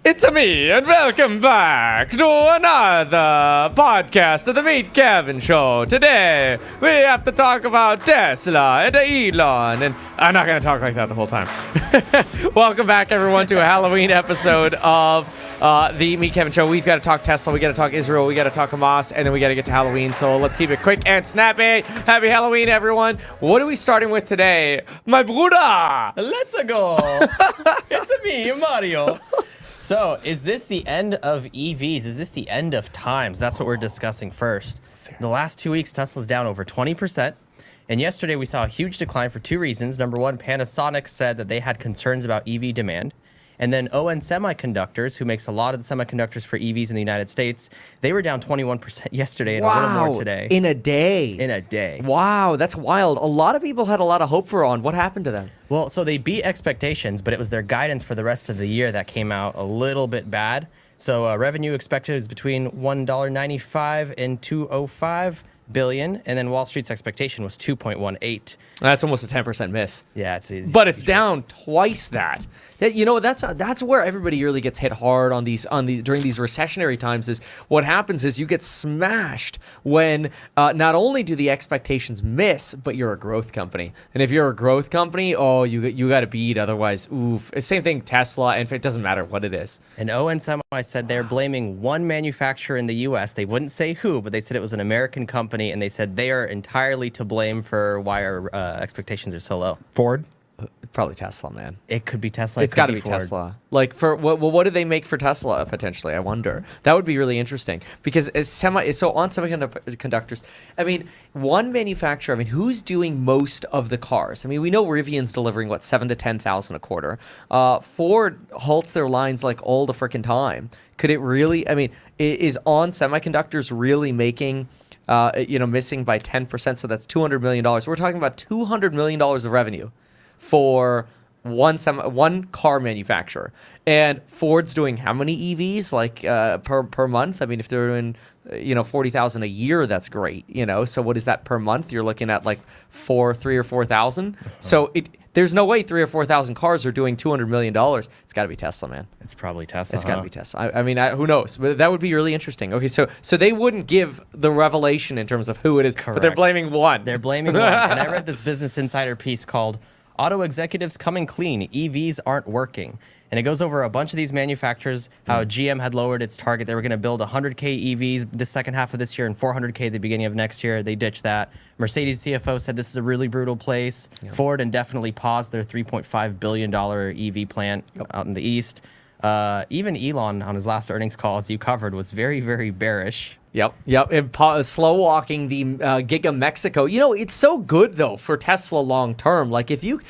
It's me, and welcome back to another podcast of the Meet Kevin Show. Today, we have to talk about Tesla and Elon, and I'm not going to talk like that the whole time. Welcome back, everyone, to a Halloween episode of the Meet Kevin Show. We've got to talk Tesla, we got to talk Israel, we got to talk Hamas, and then we got to get to Halloween, so let's keep it quick and snappy. Happy Halloween, everyone. What are we starting with today? My Bruder! Let's go! It's me, Mario. So, is this the end of EVs? Is this the end of times? That's what we're discussing first. The last 2 weeks, Tesla's down over 20%. And yesterday, we saw a huge decline for two reasons. Number one, Panasonic said that they had concerns about EV demand. And then ON Semiconductors, who makes a lot of the semiconductors for EVs in the United States, they were down 21% yesterday and a little more today. In a day. In a day. Wow, that's wild. A lot of people had a lot of hope for ON. What happened to them? Well, so they beat expectations, but it was their guidance for the rest of the year that came out a little bit bad. So revenue expected is between $1.95 and $2.05 billion, and then Wall Street's expectation was 2.18. That's almost a 10% miss. Yeah, but it's down twice that. You know, that's where everybody really gets hit hard on these during these recessionary times. Is what happens is you get smashed when not only do the expectations miss, but you're a growth company. And if you're a growth company, oh, you got to beat. Otherwise, oof. Same thing, Tesla. And it doesn't matter what it is. And ON Semi said they're blaming one manufacturer in the U.S. They wouldn't say who, but they said it was an American company, and they said they are entirely to blame for why our expectations are so low. Ford? Probably Tesla, man. It could be Tesla. It's got to be Tesla. Like, for what do they make for Tesla potentially? I wonder. That would be really interesting because on semiconductors. I mean, one manufacturer. I mean, who's doing most of the cars? I mean, we know Rivian's delivering 7,000 to 10,000 a quarter. Ford halts their lines like all the freaking time. Could it really? I mean, is ON Semiconductors really making? Missing by 10%, so that's $200 million. We're talking about $200 million of revenue for one car manufacturer. And Ford's doing how many EVs per month? I mean, if they're doing 40,000 a year, that's great. So what is that per month? You're looking at like 3,000 or 4,000. So there's no way 3,000 or 4,000 cars are doing $200 million. It's got to be Tesla, man. It's probably Tesla. It's got to be Tesla. I mean, who knows? But that would be really interesting. Okay, so they wouldn't give the revelation in terms of who it is, correct. But they're blaming one. They're blaming one. And I read this Business Insider piece called "Auto Executives Coming Clean: EVs Aren't Working." And it goes over a bunch of these manufacturers, how GM had lowered its target. They were going to build 100K EVs the second half of this year and 400K the beginning of next year. They ditched that. Mercedes CFO said this is a really brutal place. Yeah. Ford indefinitely paused their $3.5 billion EV plant out in the East. Even Elon, on his last earnings call, as you covered, was very, very bearish. Yep. Slow walking the Giga Mexico. It's so good, though, for Tesla long term. Like, if you...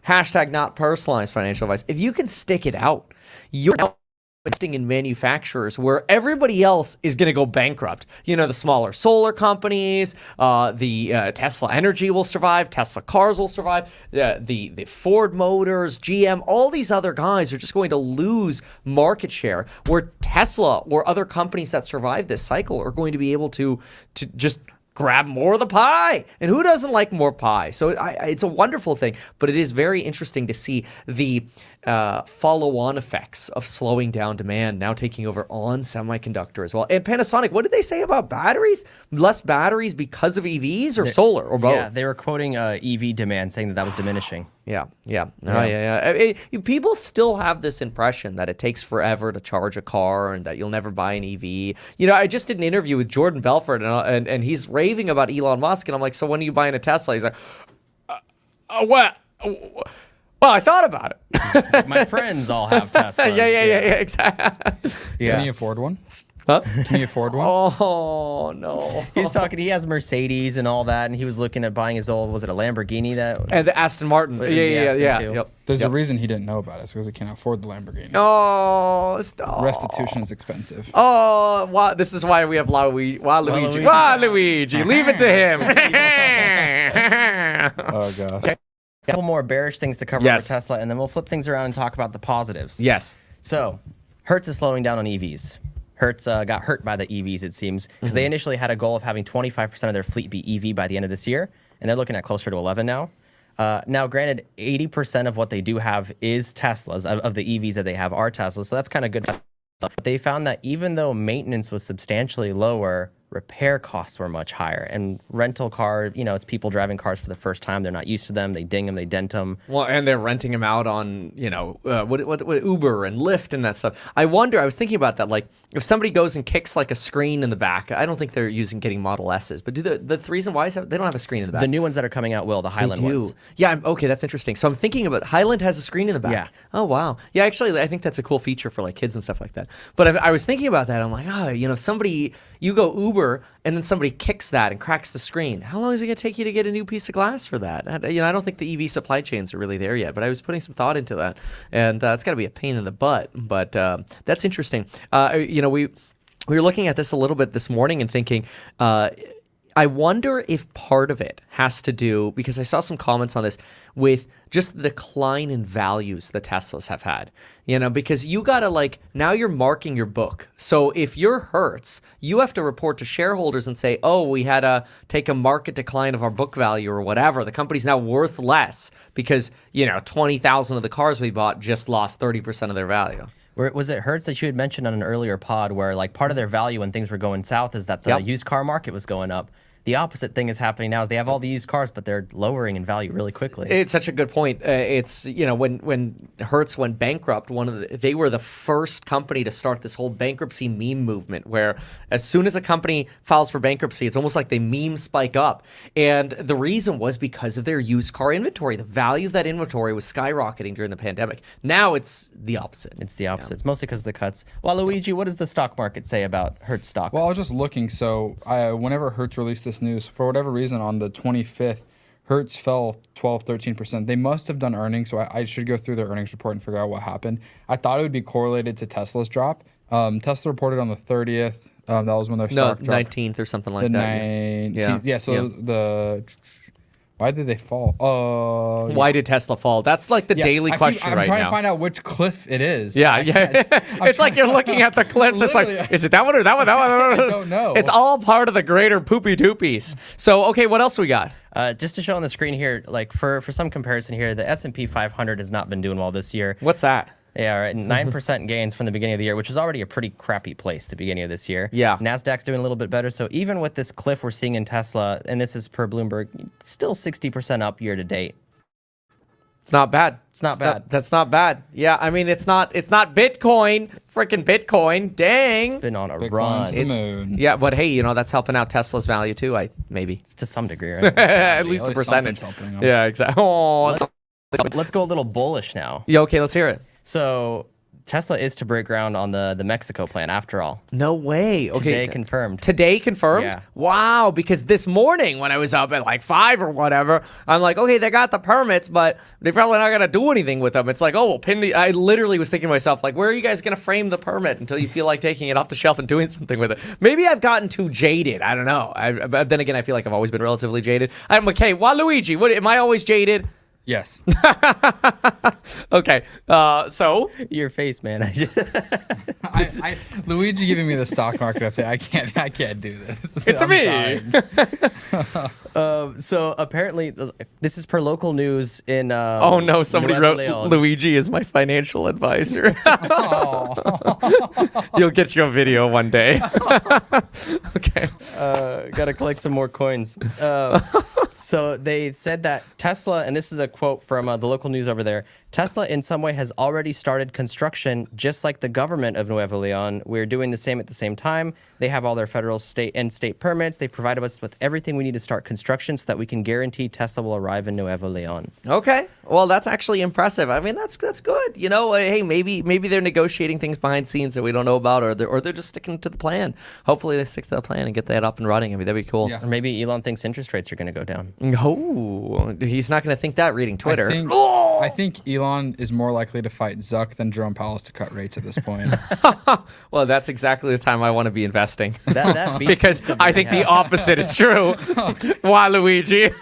Hashtag not personalized financial advice. If you can stick it out, you're investing in manufacturers where everybody else is going to go bankrupt. The smaller solar companies, the Tesla Energy will survive, Tesla cars will survive, the Ford Motors, GM, all these other guys are just going to lose market share, where Tesla or other companies that survive this cycle are going to be able to just grab more of the pie. And who doesn't like more pie? So it's a wonderful thing, but it is very interesting to see the follow-on effects of slowing down demand now taking over ON Semiconductor as well. And Panasonic, what did they say about batteries? Less batteries because of EVs or solar or both? Yeah, they were quoting EV demand, saying that was diminishing. Yeah. People still have this impression that it takes forever to charge a car and that you'll never buy an EV. I just did an interview with Jordan Belfort, and he's raving about Elon Musk, and I'm like, so when are you buying a Tesla? He's like, what? Well, I thought about it. My friends all have Teslas. Yeah, exactly. Yeah. Can you afford one? Huh? Can you afford one? Oh, no. He's talking, he has Mercedes and all that, and he was looking at buying his old, was it a Lamborghini? And the Aston Martin. Yeah. Yep. There's a reason he didn't know about it. It's because he can't afford the Lamborghini. Oh, stop. Restitution is expensive. Oh, wow. This is why we have Waluigi. Leave it to him. Oh, God. Okay. A couple more bearish things to cover for Tesla, and then we'll flip things around and talk about the positives. Yes. So, Hertz is slowing down on EVs. Hertz got hurt by the EVs, it seems, because they initially had a goal of having 25% of their fleet be EV by the end of this year, and they're looking at closer to 11 now. Now, granted, 80% of what they do have is Teslas, of the EVs that they have are Teslas, so that's kind of good. But they found that even though maintenance was substantially lower, repair costs were much higher. And rental car, it's people driving cars for the first time. They're not used to them. They ding them, they dent them. Well, and they're renting them out on, what Uber and Lyft and that stuff. I was thinking about that, like, if somebody goes and kicks, like, a screen in the back, I don't think they're getting Model S's, but do the reason why is they don't have a screen in the back? The new ones that are coming out the Highland ones. Yeah, okay, that's interesting. So I'm thinking about, Highland has a screen in the back. Yeah. Oh, wow. Yeah, actually, I think that's a cool feature for, like, kids and stuff like that. But I was thinking about that. I'm like, you go Uber, and then somebody kicks that and cracks the screen. How long is it going to take you to get a new piece of glass for that? I don't think the EV supply chains are really there yet, but I was putting some thought into that. And it's got to be a pain in the butt, but that's interesting. We were looking at this a little bit this morning and thinking, I wonder if part of it has to do, because I saw some comments on this, with just the decline in values the Teslas have had. Because you got to now you're marking your book. So if you're Hertz, you have to report to shareholders and say, oh, we had to take a market decline of our book value or whatever. The company's now worth less because, 20,000 of the cars we bought just lost 30% of their value. Was it Hertz that you had mentioned on an earlier pod where part of their value when things were going south is that the used car market was going up? The opposite thing is happening now is they have all the used cars, but they're lowering in value really quickly. It's such a good point. It's, when Hertz went bankrupt, they were the first company to start this whole bankruptcy meme movement where as soon as a company files for bankruptcy, it's almost like they meme spike up. And the reason was because of their used car inventory. The value of that inventory was skyrocketing during the pandemic. Now it's the opposite. It's the opposite. It's mostly because of the cuts. Well, Luigi, what does the stock market say about Hertz stock? Well, I was just looking. So whenever Hertz released this news, for whatever reason, on the 25th, Hertz fell 13%. They must have done earnings, so I should go through their earnings report and figure out what happened. I thought it would be correlated to Tesla's drop. Tesla reported on the 30th. That was when their stock dropped. 19th or something like that. 19th. Yeah, why did they fall? Why did Tesla fall? That's like the daily question right now. I'm trying to find out which cliff it is. Yeah. It's like you're looking at the cliffs. It's like, is it that one or that one? That one? I don't know. It's all part of the greater poopy doopies. So, okay, what else we got? Just to show on the screen here, for some comparison here, the S&P 500 has not been doing well this year. What's that? Yeah, right. 9% gains from the beginning of the year, which was already a pretty crappy place at the beginning of this year. Yeah. NASDAQ's doing a little bit better. So even with this cliff we're seeing in Tesla, and this is per Bloomberg, still 60% up year to date. It's not bad. It's not bad. That's not bad. Yeah, I mean, it's not Bitcoin. Freaking Bitcoin. Dang. It's been on a Bitcoin's run. the moon. Yeah, but hey, that's helping out Tesla's value too, maybe. It's to some degree, right? At least a percentage. Yeah, exactly. Oh, Let's go a little bullish now. yeah, okay, let's hear it. So Tesla is to break ground on the Mexico plan after all. No way. Okay. Today confirmed. Today confirmed? Yeah. Wow, because this morning when I was up at 5 or whatever, I'm like, okay, they got the permits, but they're probably not going to do anything with them. It's like, oh, we'll I literally was thinking to myself, where are you guys going to frame the permit until you feel like taking it off the shelf and doing something with it? Maybe I've gotten too jaded. I don't know. But then again, I feel like I've always been relatively jaded. I'm McKay. Waluigi, am I always jaded? Yes. Okay. So Your face, man. Luigi giving me the stock market update. I can't do this. it's me. So apparently, this is per local news in. Oh no! Somebody Nuevo wrote Leon. Luigi is my financial advisor. You'll get your video one day. Okay. Gotta collect some more coins. So they said that Tesla, and this is a quote from the local news over there, Tesla in some way has already started construction just like the government of Nuevo Leon. We're doing the same at the same time. They have all their federal, state, and state permits. They've provided us with everything we need to start construction so that we can guarantee Tesla will arrive in Nuevo Leon. Okay. Well, that's actually impressive. I mean, that's good. Hey, maybe they're negotiating things behind scenes that we don't know about, or they're just sticking to the plan. Hopefully, they stick to the plan and get that up and running. I mean, that'd be cool. Yeah. Or maybe Elon thinks interest rates are going to go down. Oh, he's not going to think that reading Twitter. I think Elon is more likely to fight Zuck than Jerome Powell to cut rates at this point. Well, that's exactly the time I want to be investing. That beats because the I think the opposite is true. Waluigi.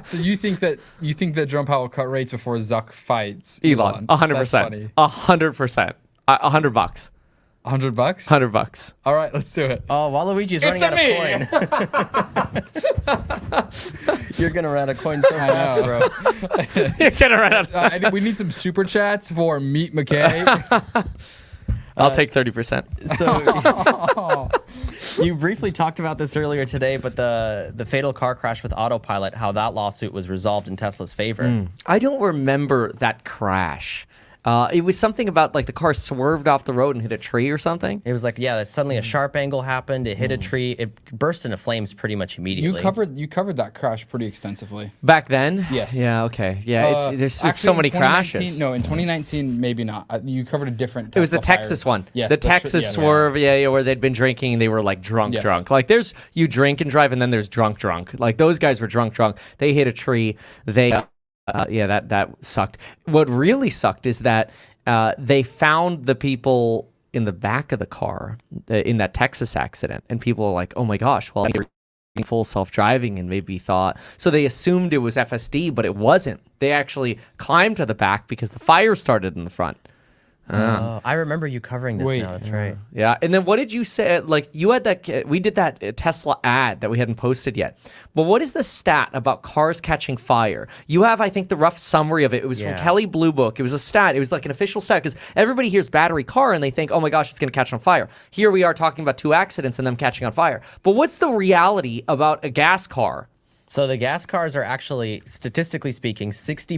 So you think that Jerome Powell will cut rates before Zuck fights Elon. 100%. 100%. $100. $100? $100. All right, let's do it. Oh, Waluigi's running out of coin. You're gonna run out of coin so fast, bro. You're gonna run out. We need some super chats for Meet McKay. I'll take 30%. So you briefly talked about this earlier today, but the fatal car crash with autopilot, how that lawsuit was resolved in Tesla's favor. I don't remember that crash. It was something about like the car swerved off the road and hit a tree or something. It was like, yeah, suddenly a sharp angle happened. It hit a tree. It burst into flames pretty much immediately. You covered that crash pretty extensively. Back then? Yes. Yeah, okay. Yeah, there's actually, so many in 2019 crashes. No, in 2019, maybe not. You covered a different It was the Tesla Texas fire. one. Yes, the Texas swerve, yeah, where they'd been drinking and they were like drunk. Like there's you drink and drive and then there's drunk. Like those guys were drunk. They hit a tree. They, that sucked. What really sucked is that they found the people in the back of the car in that Texas accident, and people were like, "Oh my gosh!" Well, they were full self-driving, and maybe thought so. They assumed it was FSD, but it wasn't. They actually climbed to the back because the fire started in the front. I remember you covering this now. That's right. Yeah, and then what did you say? Like you had that, we did that Tesla ad that we hadn't posted yet. But what is the stat about cars catching fire? You have, I think, the rough summary of it. It was from Kelly Blue Book. It was a stat. It was like an official stat because everybody hears battery car and they think, oh my gosh, it's going to catch on fire. Here we are talking about 2 accidents and them catching on fire. But what's the reality about a gas car? So the gas cars are actually, statistically speaking, 60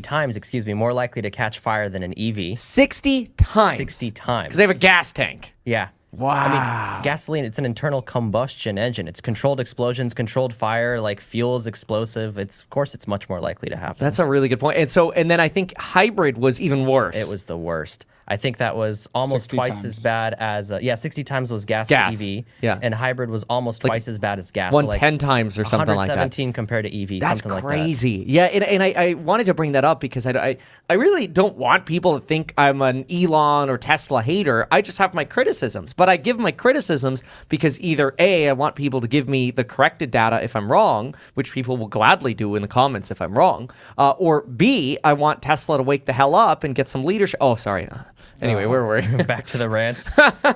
times, more likely to catch fire than an EV. 60 times. 60 times. Because they have a gas tank. Yeah. Wow. I mean, gasoline, it's an internal combustion engine. It's controlled explosions, controlled fire, like fuel is explosive. Of course, it's much more likely to happen. That's a really good point. And then I think hybrid was even worse. It was the worst. I think that was almost 60 twice times. as bad as 60 times was gas to EV. Yeah. And hybrid was almost twice as bad as gas. 110 times or something like that. 117 compared to EV. That's something crazy. Like that. Yeah, and I wanted to bring that up because I really don't want people to think I'm an Elon or Tesla hater. I just have my criticisms. But I give my criticisms because either A, I want people to give me the corrected data if I'm wrong, which people will gladly do in the comments if I'm wrong, or B, I want Tesla to wake the hell up and get some leadership. Oh, sorry. Anyway, where were we? Back to the rants.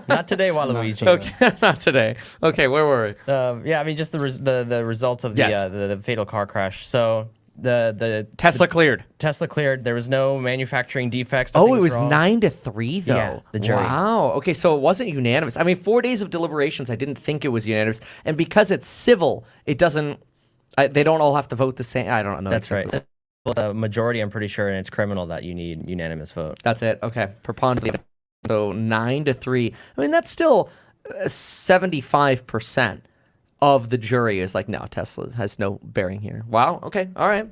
Not today, Waluigi. Okay, not today. Okay, where were we? I mean, just the results of the fatal car crash. So the Tesla cleared. Tesla cleared. There was no manufacturing defects. Oh, it was wrong. 9-3 though. Yeah, the jury. Wow. Okay, so it wasn't unanimous. I mean, 4 days of deliberations. I didn't think it was unanimous, and because it's civil, it doesn't. They don't all have to vote the same. I don't know. That's right. Well, the majority, I'm pretty sure, and it's criminal that you need unanimous vote. That's it. Okay, preponderance. So 9-3. I mean, that's still 75% of the jury is like, no, Tesla has no bearing here. Wow. Okay. All right.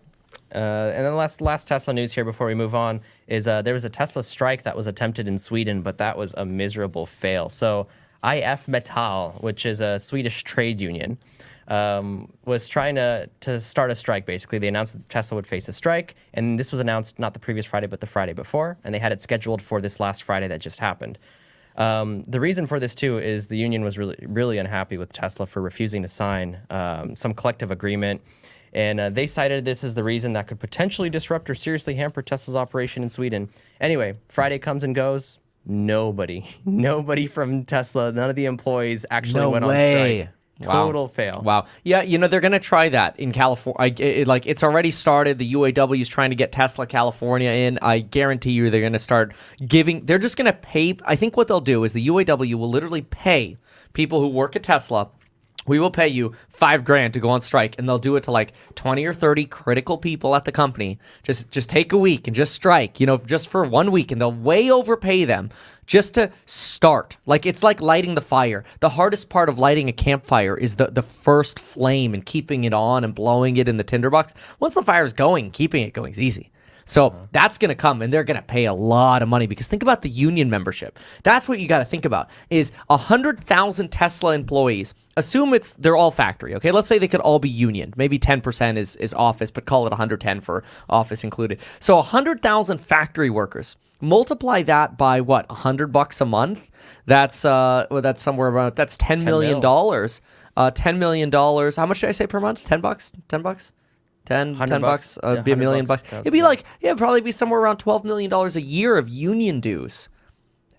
And then last Tesla news here before we move on is there was a Tesla strike that was attempted in Sweden, but that was a miserable fail. So IF Metall, which is a Swedish trade union, was trying to start a strike, basically. They announced that Tesla would face a strike, and this was announced not the previous Friday, but the Friday before, and they had it scheduled for this last Friday that just happened. The reason for this, too, is the union was really unhappy with Tesla for refusing to sign some collective agreement, and they cited this as the reason that could potentially disrupt or seriously hamper Tesla's operation in Sweden. Anyway, Friday comes and goes. Nobody from Tesla, none of the employees actually went on strike. Total fail. Wow. Yeah, they're going to try that in California. It's already started. The UAW is trying to get Tesla California in. I guarantee you they're going to start giving. They're just going to pay. I think what they'll do is the UAW will literally pay people who work at Tesla. We will pay you $5,000 to go on strike, and they'll do it to like 20 or 30 critical people at the company. Just take a week and just strike, just for 1 week, and they'll way overpay them just to start. Like, it's like lighting the fire. The hardest part of lighting a campfire is the first flame and keeping it on and blowing it in the tinderbox. Once the fire's going, keeping it going is easy. So that's going to come, and they're going to pay a lot of money because think about the union membership. That's what you got to think about is 100,000 Tesla employees. Assume they're all factory, okay? Let's say they could all be union. Maybe 10% is office, but call it 110 for office included. So 100,000 factory workers. Multiply that by what? $100 a month? That's somewhere around. That's $10 million. $10 million. How much did I say per month? $10? $10? 10 bucks, be $1 million. It'd be probably be somewhere around $12 million a year of union dues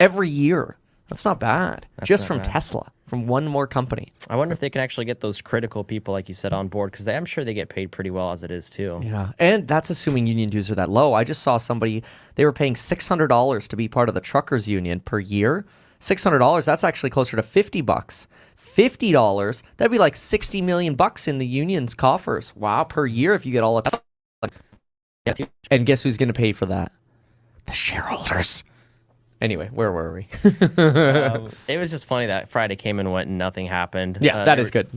every year. That's not bad. That's Just not from bad. Tesla, from one more company. I wonder if they can actually get those critical people, like you said, on board, because I'm sure they get paid pretty well as it is too. Yeah, and that's assuming union dues are that low. I just saw somebody, they were paying $600 to be part of the truckers union per year. $600, that's actually closer to $50. $50, that'd be like 60 million bucks in the union's coffers. Wow, per year if you get all of that. And guess who's going to pay for that? The shareholders. Anyway, where were we? It was just funny that Friday came and went and nothing happened. Yeah, that is good.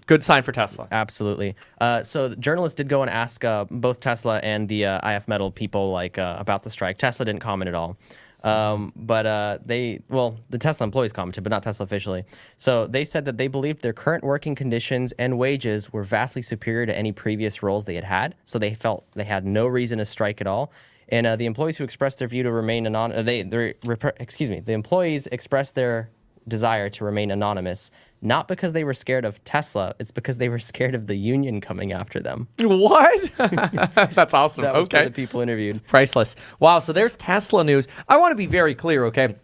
Good sign for Tesla. Absolutely. So the journalists did go and ask both Tesla and the IF Metal people about the strike. Tesla didn't comment at all. But the Tesla employees commented, but not Tesla officially. So they said that they believed their current working conditions and wages were vastly superior to any previous roles they had had. So they felt they had no reason to strike at all. And the employees who expressed their view to remain anonymous, the employees expressed their desire to remain anonymous, not because they were scared of Tesla, it's because they were scared of the union coming after them. What? That's awesome. That was okay. for the people interviewed. Priceless. Wow, so there's Tesla news. I want to be very clear, okay?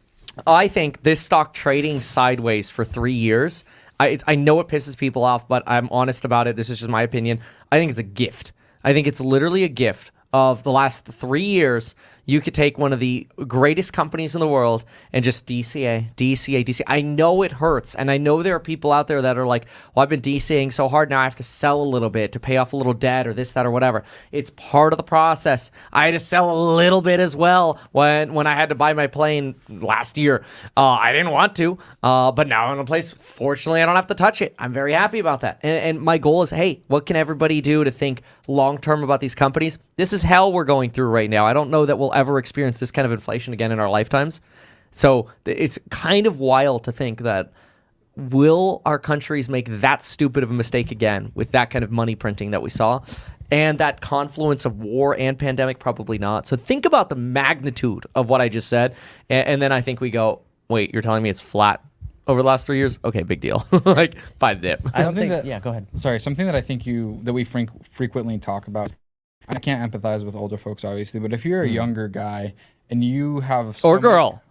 I think this stock trading sideways for 3 years, I know it pisses people off, but I'm honest about it. This is just my opinion. I think it's a gift. I think it's literally a gift of the last 3 years. You could take one of the greatest companies in the world and just DCA. I know it hurts. And I know there are people out there that are like, well, I've been DCAing so hard now I have to sell a little bit to pay off a little debt or this, that, or whatever. It's part of the process. I had to sell a little bit as well when I had to buy my plane last year. I didn't want to, but now I'm in a place, fortunately, I don't have to touch it. I'm very happy about that. And my goal is, hey, what can everybody do to think long-term about these companies? This is hell we're going through right now. I don't know that we'll ever experience this kind of inflation again in our lifetimes. So it's kind of wild to think that will our countries make that stupid of a mistake again with that kind of money printing that we saw and that confluence of war and pandemic? Probably not. So think about the magnitude of what I just said. And then I think we go, wait, you're telling me it's flat over the last 3 years? Okay, big deal. Like, buy the dip. I don't think, yeah, go ahead. Sorry, something that I think that we frequently talk about. I can't empathize with older folks, obviously, but if you're a younger guy and you have girl,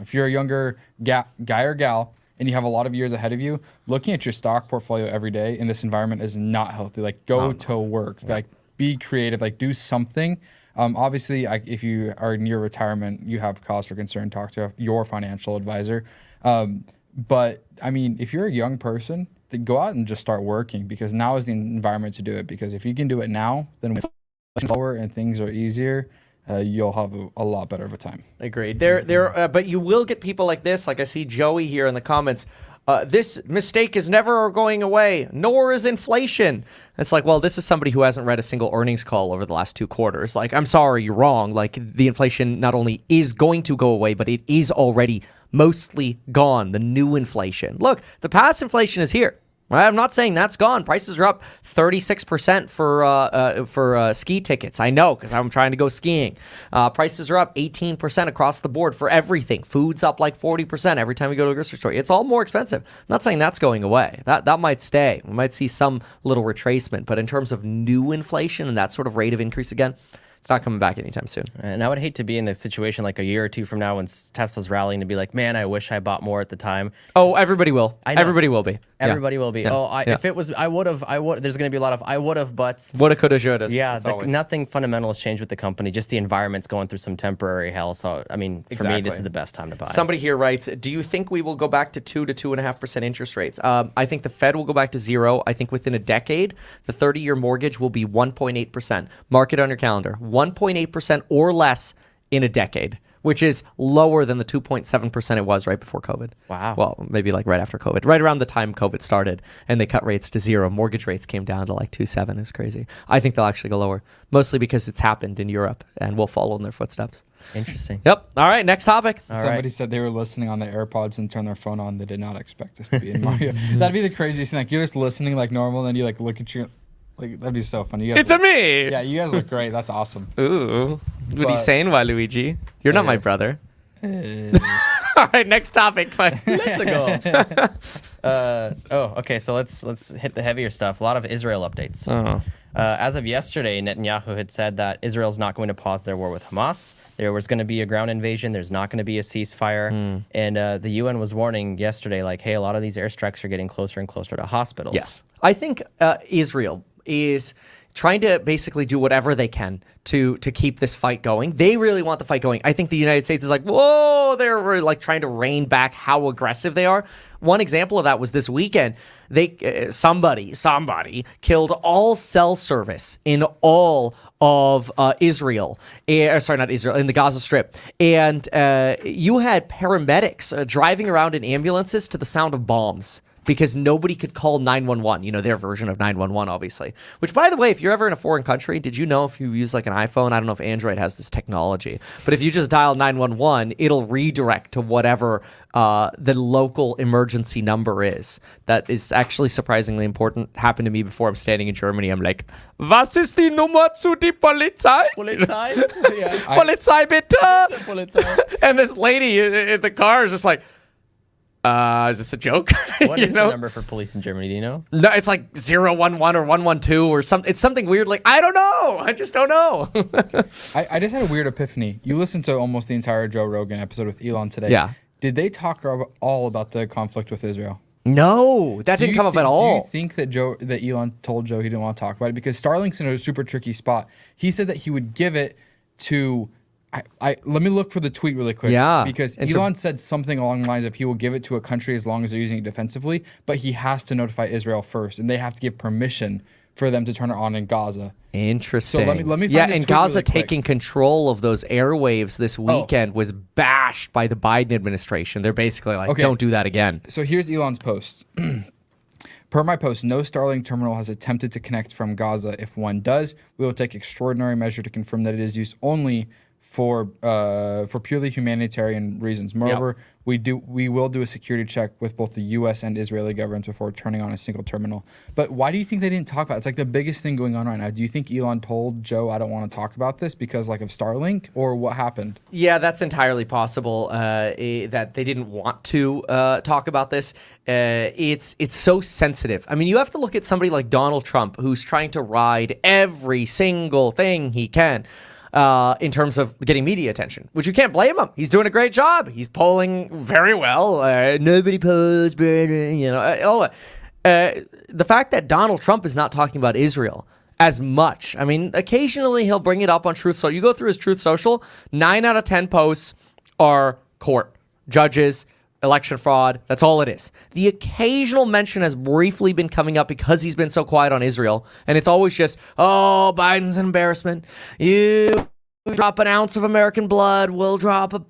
if you're a younger guy or gal and you have a lot of years ahead of you, looking at your stock portfolio every day in this environment is not healthy. Like, go to work, like, be creative, like, do something. Obviously, if you are in your retirement, you have cause for concern. Talk to your financial advisor. But I mean, if you're a young person, then go out and just start working, because now is the environment to do it. Because if you can do it now, then when it's lower and things are easier, you'll have a lot better of a time. Agreed. But you will get people like this. Like I see Joey here in the comments. This mistake is never going away, nor is inflation. It's like, well, this is somebody who hasn't read a single earnings call over the last 2 quarters. Like, I'm sorry, you're wrong. Like, the inflation not only is going to go away, but it is already mostly gone. The new inflation. Look, the past inflation is here. Right? I'm not saying that's gone. Prices are up 36% for ski tickets. I know, because I'm trying to go skiing. Prices are up 18% across the board for everything. Food's up like 40% every time we go to a grocery store. It's all more expensive. I'm not saying that's going away. That might stay. We might see some little retracement. But in terms of new inflation and that sort of rate of increase again, it's not coming back anytime soon. And I would hate to be in this situation like a year or two from now when Tesla's rallying to be like, man, I wish I bought more at the time. Oh, everybody will. Everybody will be. Everybody will be. Yeah. If it was, I would have, there's going to be a lot of I would have, buts. Woulda, coulda, shoulda. Yeah, nothing fundamental has changed with the company. Just the environment's going through some temporary hell. So, I mean, for me, this is the best time to buy. Somebody here writes, do you think we will go back to 2 to 2.5% interest rates? I think the Fed will go back to 0. I think within a decade, the 30-year mortgage will be 1.8%. Mark it on your calendar. 1.8% or less in a decade, which is lower than the 2.7% it was right before COVID. Wow. Well, maybe like right after COVID, right around the time COVID started, and they cut rates to 0. Mortgage rates came down to like 2.7. It's crazy. I think they'll actually go lower, mostly because it's happened in Europe, and we'll follow in their footsteps. Interesting. Yep. All right, next topic. Somebody said they were listening on the AirPods and turned their phone on. They did not expect this to be in Mario. That'd be the craziest thing. Like, you're just listening like normal, and then you like look at your... Like, that'd be so funny. You guys It's me. Yeah, you guys look great. That's awesome. Ooh. What are you saying, Waluigi? You're not my brother. All right, next topic. Let's go. Okay. So let's hit the heavier stuff. A lot of Israel updates. As of yesterday, Netanyahu had said that Israel's not going to pause their war with Hamas. There was going to be a ground invasion. There's not going to be a ceasefire. And the UN was warning yesterday, like, hey, a lot of these airstrikes are getting closer and closer to hospitals. Yes. I think Israel is trying to basically do whatever they can to keep this fight going. They really want the fight going. I think the United States is like, whoa, they're like trying to rein back how aggressive they are. One example of that was this weekend. They somebody killed all cell service in all of Israel. Sorry, not Israel, in the Gaza Strip. And you had paramedics driving around in ambulances to the sound of bombs, because nobody could call 911, you know, their version of 911, obviously. Which, by the way, if you're ever in a foreign country, did you know if you use like an iPhone, I don't know if Android has this technology, but if you just dial 911, it'll redirect to whatever the local emergency number is. That is actually surprisingly important. Happened to me before. I'm standing in Germany. I'm like, was ist die Nummer zu die Polizei? Polizei? Yeah. Polizei bitte? Polizei. And this lady in the car is just like, is this a joke? What is the number for police in Germany? Do you know? No, it's like 011 or 112 or something. It's something weird. Like, I don't know. I just don't know. I just had a weird epiphany. You listened to almost the entire Joe Rogan episode with Elon today. Yeah. Did they talk all about the conflict with Israel? No, that didn't come up at all. Do you think that Elon told Joe he didn't want to talk about it? Because Starlink's in a super tricky spot. He said that he would give it to... let me look for the tweet really quick. Yeah. Because Elon said something along the lines of he will give it to a country as long as they're using it defensively, but he has to notify Israel first, and they have to give permission for them to turn it on in Gaza. Interesting. So let me find this and tweet Gaza really quick. taking control of those airwaves this weekend was bashed by the Biden administration. They're basically like, don't do that again. So here's Elon's post. Per my post, no Starlink terminal has attempted to connect from Gaza. If one does, we will take extraordinary measure to confirm that it is used only for purely humanitarian reasons. Moreover, we will do a security check with both the U.S. and Israeli governments before turning on a single terminal. But why do you think they didn't talk about it? It's like the biggest thing going on right now. Do you think Elon told Joe, I don't want to talk about this because like of Starlink, or what happened? Yeah, that's entirely possible that they didn't want to talk about this. It's so sensitive. I mean, you have to look at somebody like Donald Trump, who's trying to ride every single thing he can in terms of getting media attention, which you can't blame him. He's doing a great job. He's polling very well. Nobody polls better, you know. The fact that Donald Trump is not talking about Israel as much. I mean, occasionally he'll bring it up on Truth Social. You go through his Truth Social, 9 out of 10 posts are court, judges, election fraud. That's all it is. The occasional mention has briefly been coming up because he's been so quiet on Israel. And it's always just, oh, Biden's an embarrassment. You drop an ounce of American blood, we'll drop a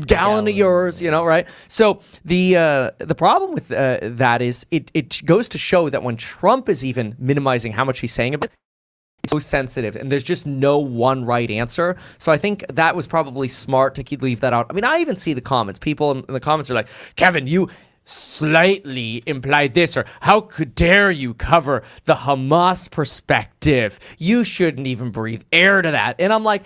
gallon of yours, you know, right? So the problem with that is it goes to show that when Trump is even minimizing how much he's saying about it, it's so sensitive, and there's just no one right answer. So I think that was probably smart to leave that out. I mean, I even see the comments. People in the comments are like, Kevin, you slightly implied this, or how dare you cover the Hamas perspective? You shouldn't even breathe air to that. And I'm like,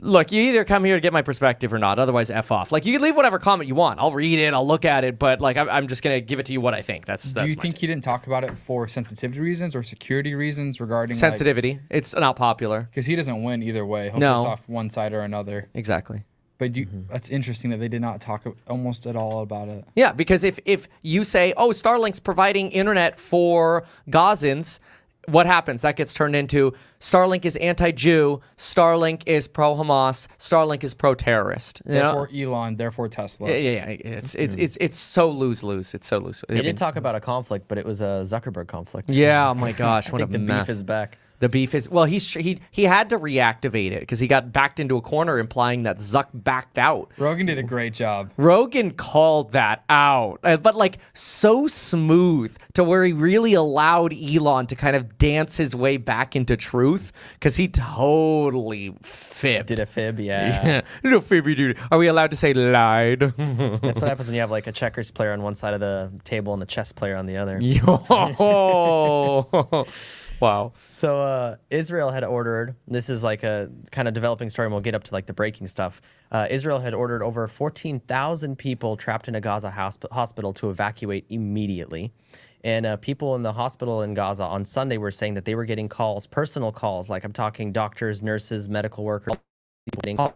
look, you either come here to get my perspective or not. Otherwise, F off. Like, you can leave whatever comment you want. I'll read it. I'll look at it. But, like, I'm just going to give it to you what I think. That's Do you think he didn't talk about it for sensitivity reasons or security reasons regarding... sensitivity? It's not popular. Because he doesn't win either way. He'll piss off one side or another. Exactly. But that's interesting that they did not talk almost at all about it. Yeah, because if you say, oh, Starlink's providing internet for Gazans, what happens? That gets turned into Starlink is anti-Jew, Starlink is pro-Hamas, Starlink is pro-terrorist. Therefore Elon, therefore Tesla. Yeah. It's so lose-lose. It's so lose. They did talk about a conflict, but it was a Zuckerberg conflict. Yeah, oh my gosh, what I think a the mess. beef is back. The beef is, well, he had to reactivate it because he got backed into a corner, implying that Zuck backed out. Rogan did a great job. Rogan called that out, but like so smooth to where he really allowed Elon to kind of dance his way back into truth because he totally fibbed. Did a fib, yeah. Little fibby dude. Are we allowed to say lied? That's what happens when you have like a checkers player on one side of the table and a chess player on the other. Yo. Wow. So Israel had ordered, this is like a kind of developing story, and we'll get up to like the breaking stuff. Israel had ordered over 14,000 people trapped in a Gaza hospital to evacuate immediately. And people in the hospital in Gaza on Sunday were saying that they were getting calls, personal calls, like I'm talking doctors, nurses, medical workers, people getting calls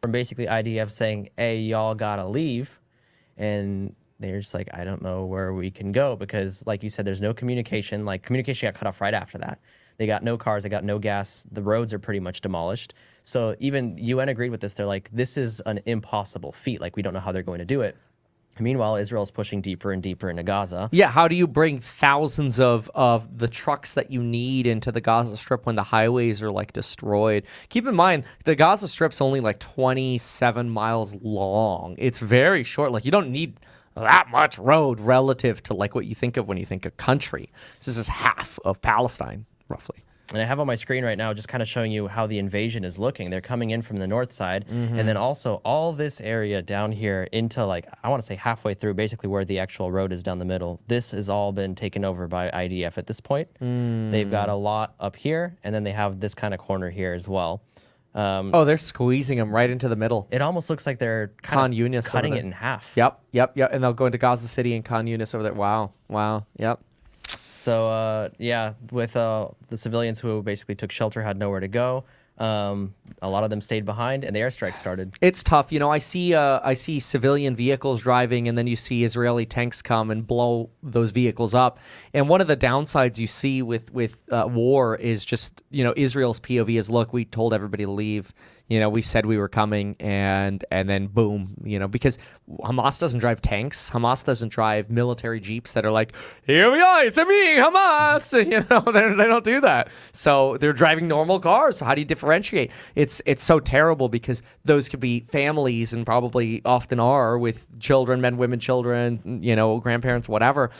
from basically IDF saying, hey, y'all gotta leave. And they're just like, I don't know where we can go because, like you said, there's no communication. Like, communication got cut off right after that. They got no cars, they got no gas. The roads are pretty much demolished. So even UN agreed with this. They're like, this is an impossible feat. Like, we don't know how they're going to do it. Meanwhile, Israel's pushing deeper and deeper into Gaza. Yeah, how do you bring thousands of the trucks that you need into the Gaza Strip when the highways are like destroyed? Keep in mind, the Gaza Strip's only like 27 miles long. It's very short. Like, you don't need that much road relative to like what you think of when you think of country. This is half of Palestine, roughly. And I have on my screen right now just kind of showing you how the invasion is looking. They're coming in from the north side, and then also all this area down here into, like, I want to say halfway through, basically where the actual road is down the middle. This has all been taken over by IDF at this point. They've got a lot up here, and then they have this kind of corner here as well. Oh, they're squeezing them right into the middle. It almost looks like they're Khan Yunis cutting it in half. Yep. And they'll go into Gaza City and Khan Yunis over there. Wow. Yep. So, yeah, with the civilians who basically took shelter had nowhere to go. A lot of them stayed behind, and the airstrike started. It's tough. I see civilian vehicles driving, and then you see Israeli tanks come and blow those vehicles up. And one of the downsides you see with war is just, Israel's POV is, look, we told everybody to leave. We said we were coming, and then boom, because Hamas doesn't drive tanks. Hamas doesn't drive military jeeps that are like, here we are, it's me, Hamas. They don't do that. So they're driving normal cars. So how do you differentiate? It's so terrible because those could be families, and probably often are, with children, men, women, children, grandparents, whatever,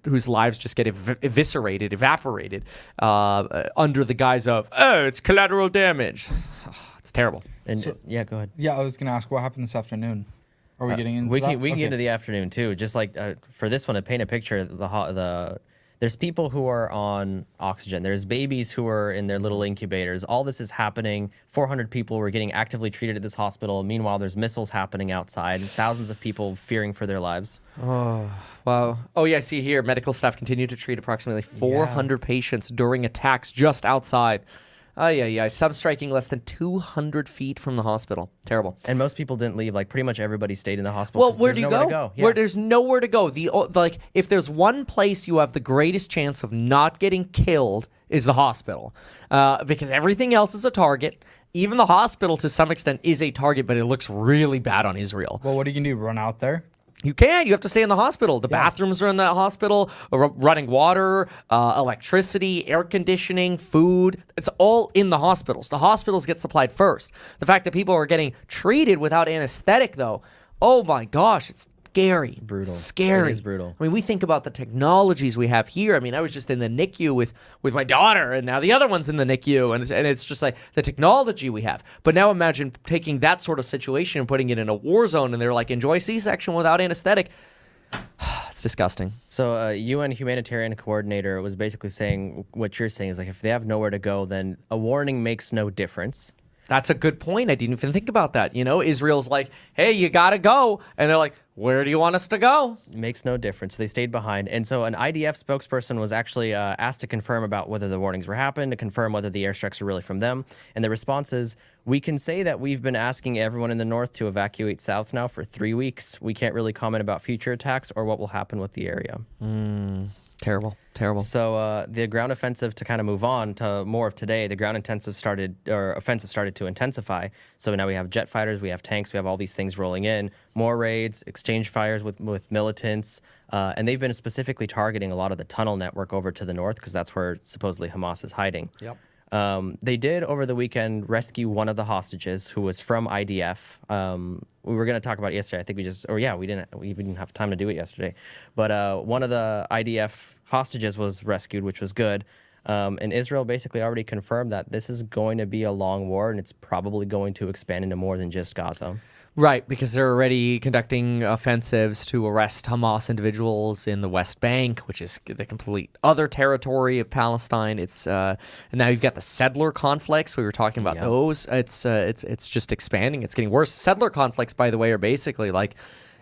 whose lives just get evaporated under the guise of, it's collateral damage. It's terrible. And yeah, go ahead. Yeah, I was gonna ask what happened this afternoon. Are we getting into that? We can get into the afternoon too. Just like for this one, to paint a picture, there's people who are on oxygen. There's babies who are in their little incubators. All this is happening. 400 people were getting actively treated at this hospital. Meanwhile, there's missiles happening outside. Thousands of people fearing for their lives. Oh, wow. Oh, yeah, I see here. Medical staff continue to treat approximately 400 patients during attacks just outside. Some striking less than 200 feet from the hospital. Terrible. And most people didn't leave. Like, pretty much everybody stayed in the hospital. Well, where do you go? Yeah. Where there's nowhere to go. If there's one place you have the greatest chance of not getting killed is the hospital, because everything else is a target. Even the hospital, to some extent, is a target, but it looks really bad on Israel. Well, what are you gonna do? Run out there? You can't. You have to stay in the hospital. The bathrooms are in the hospital, running water, electricity, air conditioning, food. It's all in the hospitals. The hospitals get supplied first. The fact that people are getting treated without anesthetic, though, oh my gosh, it's scary. Brutal. Scary. It is brutal. I mean, we think about the technologies we have here. I mean, I was just in the NICU with my daughter, and now the other one's in the NICU, and it's just like the technology we have. But now imagine taking that sort of situation and putting it in a war zone, and they're like, enjoy C-section without anesthetic. It's disgusting. So a UN humanitarian coordinator was basically saying what you're saying is, like, if they have nowhere to go, then a warning makes no difference. That's a good point. I didn't even think about that. Israel's like, hey, you got to go. And they're like, where do you want us to go? It makes no difference. They stayed behind. And so an IDF spokesperson was actually asked to confirm about whether the warnings were happened, to confirm whether the airstrikes are really from them. And the response is, we can say that we've been asking everyone in the north to evacuate south now for 3 weeks. We can't really comment about future attacks or what will happen with the area. Terrible. So the ground offensive, to kind of move on to more of today, the ground offensive started to intensify. So now we have jet fighters, we have tanks, we have all these things rolling in, more raids, exchange fires with militants, and they've been specifically targeting a lot of the tunnel network over to the north because that's where supposedly Hamas is hiding. Yep. They did over the weekend rescue one of the hostages who was from IDF. We were going to talk about it yesterday. I think we didn't have time to do it yesterday. But one of the IDF hostages was rescued, which was good. And Israel basically already confirmed that this is going to be a long war, and it's probably going to expand into more than just Gaza. Right, because they're already conducting offensives to arrest Hamas individuals in the West Bank, which is the complete other territory of Palestine. It's and now you've got the settler conflicts. We were talking about those. It's just expanding. It's getting worse. Settler conflicts, by the way, are basically like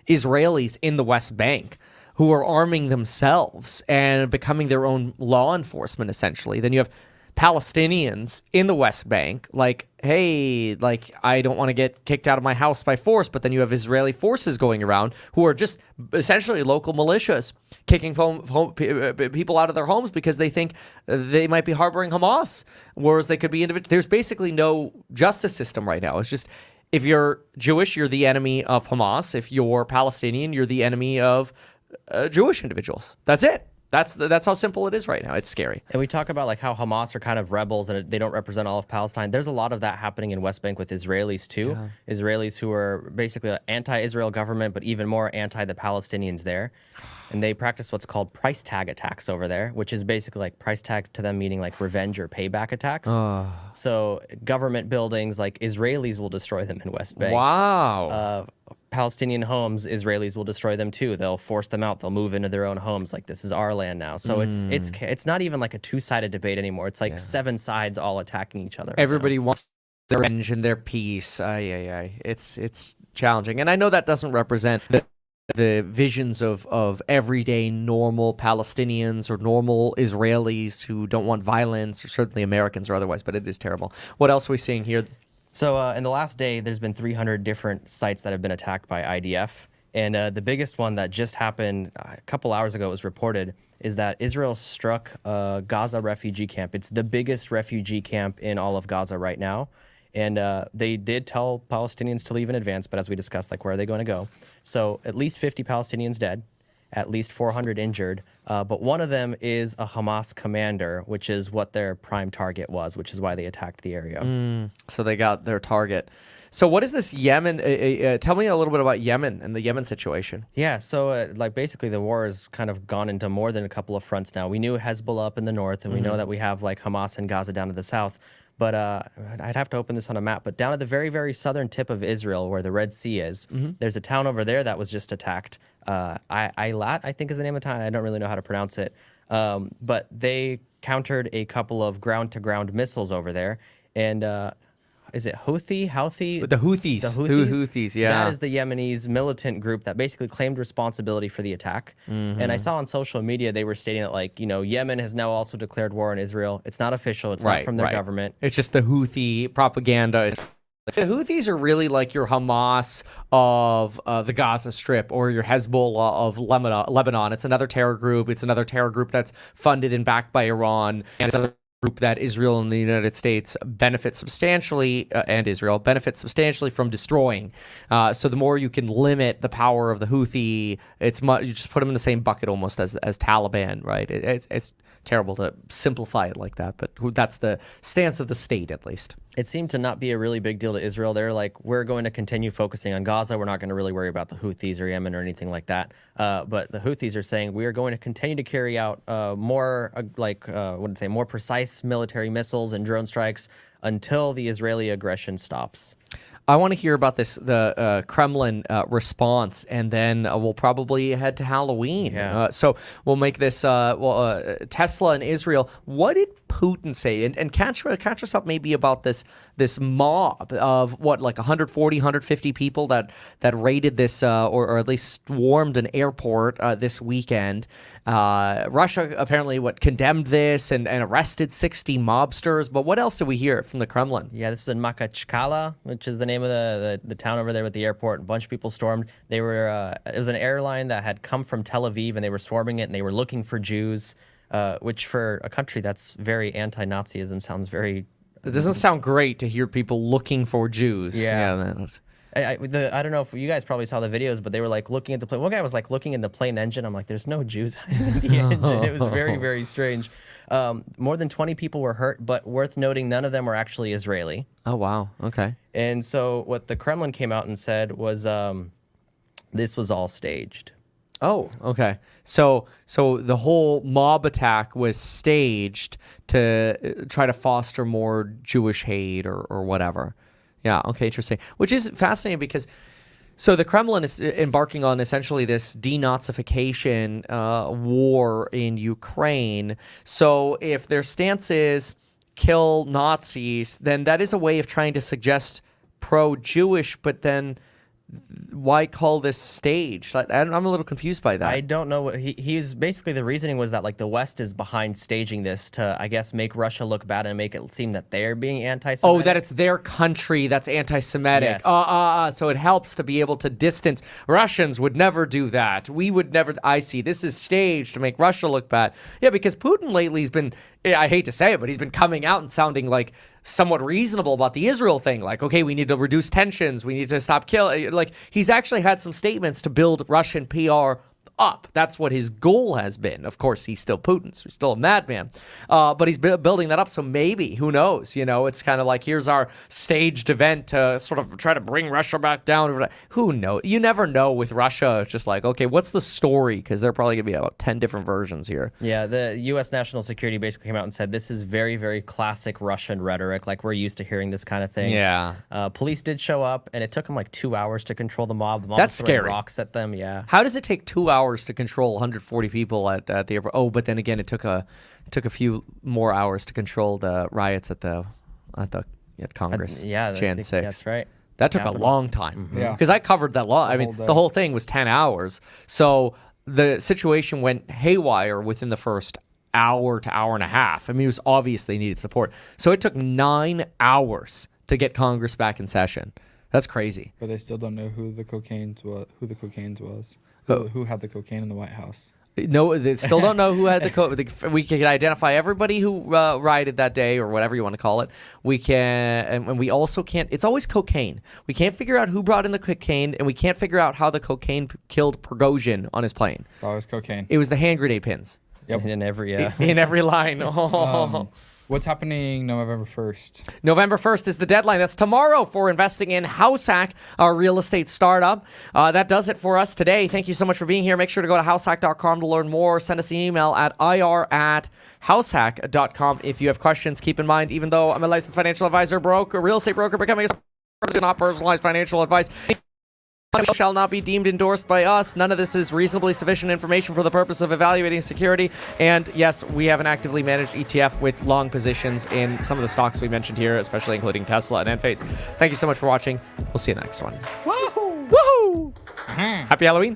Israelis in the West Bank who are arming themselves and becoming their own law enforcement, essentially. Then you have Palestinians in the West Bank, like, hey, like, I don't want to get kicked out of my house by force. But then you have Israeli forces going around who are just essentially local militias kicking people out of their homes because they think they might be harboring Hamas, whereas they could be individual. There's basically no justice system right now. It's just, if you're Jewish, you're the enemy of Hamas. If you're Palestinian, you're the enemy of Jewish individuals. That's it. That's how simple it is right now. It's scary. And we talk about like how Hamas are kind of rebels and they don't represent all of Palestine. There's a lot of that happening in West Bank with Israelis too. Yeah. Israelis who are basically an anti-Israel government, but even more anti the Palestinians there. And they practice what's called price tag attacks over there, which is basically like price tag to them meaning like revenge or payback attacks. So government buildings, like Israelis will destroy them in West Bank. Wow. Palestinian homes, Israelis will destroy them too. They'll force them out. They'll move into their own homes. Like, this is our land now. So it's not even like a two-sided debate anymore. It's like 7 sides all attacking each other. Everybody wants their revenge and their peace. It's challenging. And I know that doesn't represent the visions of everyday normal Palestinians or normal Israelis who don't want violence, or certainly Americans or otherwise, but it is terrible. What else are we seeing here? So in the last day, there's been 300 different sites that have been attacked by IDF. And the biggest one that just happened a couple hours ago was reported is that Israel struck a Gaza refugee camp. It's the biggest refugee camp in all of Gaza right now. And they did tell Palestinians to leave in advance, but as we discussed, like, where are they going to go? So at least 50 Palestinians dead, at least 400 injured. But one of them is a Hamas commander, which is what their prime target was, which is why they attacked the area. So they got their target. So what is this Yemen? Tell me a little bit about Yemen and the Yemen situation. Yeah, so like basically the war has kind of gone into more than a couple of fronts now. We knew Hezbollah up in the north, and we know that we have like Hamas and Gaza down to the south. But I'd have to open this on a map. But down at the very, very southern tip of Israel, where the Red Sea is, there's a town over there that was just attacked. Eilat, I think is the name of the town. I don't really know how to pronounce it. But they countered a couple of ground-to-ground missiles over there. And is it Houthi? The Houthis. The Houthis, yeah. That is the Yemenis militant group that basically claimed responsibility for the attack. And I saw on social media they were stating that, like, you know, Yemen has now also declared war on Israel. It's not official. It's not from their government. It's just the Houthi propaganda. The Houthis are really like your Hamas of the Gaza Strip or your Hezbollah of Lebanon. It's another terror group. It's another terror group that's funded and backed by Iran. And it's another group that Israel and the United States benefit substantially, and Israel benefits substantially from destroying. So the more you can limit the power of the Houthi, you just put them in the same bucket almost as Taliban, right? It's terrible to simplify it like that, but that's the stance of the state, at least. It seemed to not be a really big deal to Israel. They're like, we're going to continue focusing on Gaza. We're not going to really worry about the Houthis or Yemen or anything like that. But the Houthis are saying we are going to continue to carry out more precise military missiles and drone strikes until the Israeli aggression stops. I want to hear about the Kremlin response, and then we'll probably head to Halloween. Yeah. So we'll make this Tesla and Israel. What did Putin say? And catch us up maybe about this mob of like 140, 150 people that raided this or at least swarmed an airport this weekend. Russia apparently condemned this and arrested 60 mobsters. But what else did we hear from the Kremlin? Yeah, this is in Makachkala, which is the name of the town over there with the airport. A bunch of people stormed. They were it was an airline that had come from Tel Aviv, and they were swarming it, and they were looking for Jews, which for a country that's very anti-Nazism sounds very... It doesn't sound great to hear people looking for Jews. Yeah. I don't know if you guys probably saw the videos, but they were like looking at the plane. One guy was like looking in the plane engine. I'm like, there's no Jews in the engine. It was very, very strange. More than 20 people were hurt, but worth noting, none of them were actually Israeli. Oh, wow. Okay. And so what the Kremlin came out and said was this was all staged. Oh, okay. So the whole mob attack was staged to try to foster more Jewish hate or whatever. Yeah, okay, interesting. Which is fascinating because so the Kremlin is embarking on essentially this denazification war in Ukraine. So if their stance is kill Nazis, then that is a way of trying to suggest pro-Jewish, but then why call this staged? I'm a little confused by that. I don't know what he's basically the reasoning was that like the West is behind staging this to, I guess, make Russia look bad and make it seem that they're being anti-Semitic. Oh, that it's their country that's anti-Semitic. Yes. So it helps to be able to distance. Russians would never do that. We would never. I see. This is staged to make Russia look bad. Yeah, because Putin lately has been, I hate to say it, but he's been coming out and sounding like somewhat reasonable about the Israel thing. Like, okay, we need to reduce tensions. We need to stop killing. Like, he's actually had some statements to build Russian PR up. That's what his goal has been. Of course, he's still Putin, so he's still a madman. But he's building that up, so maybe, who knows? You know, it's kind of like, here's our staged event to sort of try to bring Russia back down. Who knows? You never know with Russia. It's just like, okay, what's the story? Because they're probably going to be about 10 different versions here. Yeah, the U.S. National Security basically came out and said, this is very, very classic Russian rhetoric. Like, we're used to hearing this kind of thing. Yeah. Police did show up, and it took them like 2 hours to control the mob. The mob That's was throwing scary. rocks at them, yeah. How does it take 2 hours to control 140 people at the airport? Oh, but then again, it took a few more hours to control the riots at Congress. Yeah, Jan 6. That's right. That took a long time. Yeah. Because I covered that long. I mean, whole day. the whole thing was 10 hours. So the situation went haywire within the first hour to hour and a half. I mean, it was obvious they needed support. So it took 9 hours to get Congress back in session. That's crazy. But they still don't know who the cocaine was. Who had the cocaine in the White House? No, they still don't know who had the we can identify everybody who rioted that day or whatever you want to call it. We can, and we also can't. It's always cocaine. We can't figure out who brought in the cocaine, and we can't figure out how the cocaine killed Prigozhin on his plane. It's always cocaine. It was the hand grenade pins. Yep. In every, In every line. Oh. What's happening November 1st? November 1st is the deadline. That's tomorrow for investing in HouseHack, our real estate startup. That does it for us today. Thank you so much for being here. Make sure to go to househack.com to learn more. Send us an email at ir@househack.com if you have questions. Keep in mind, even though I'm a licensed financial advisor, a real estate broker, becoming a not personalized financial advice shall not be deemed endorsed by us. None of this is reasonably sufficient information for the purpose of evaluating security. And yes, we have an actively managed ETF with long positions in some of the stocks we mentioned here, especially including Tesla and Enphase. Thank you so much for watching. We'll see you in the next one. Woohoo! Woohoo! Happy Halloween.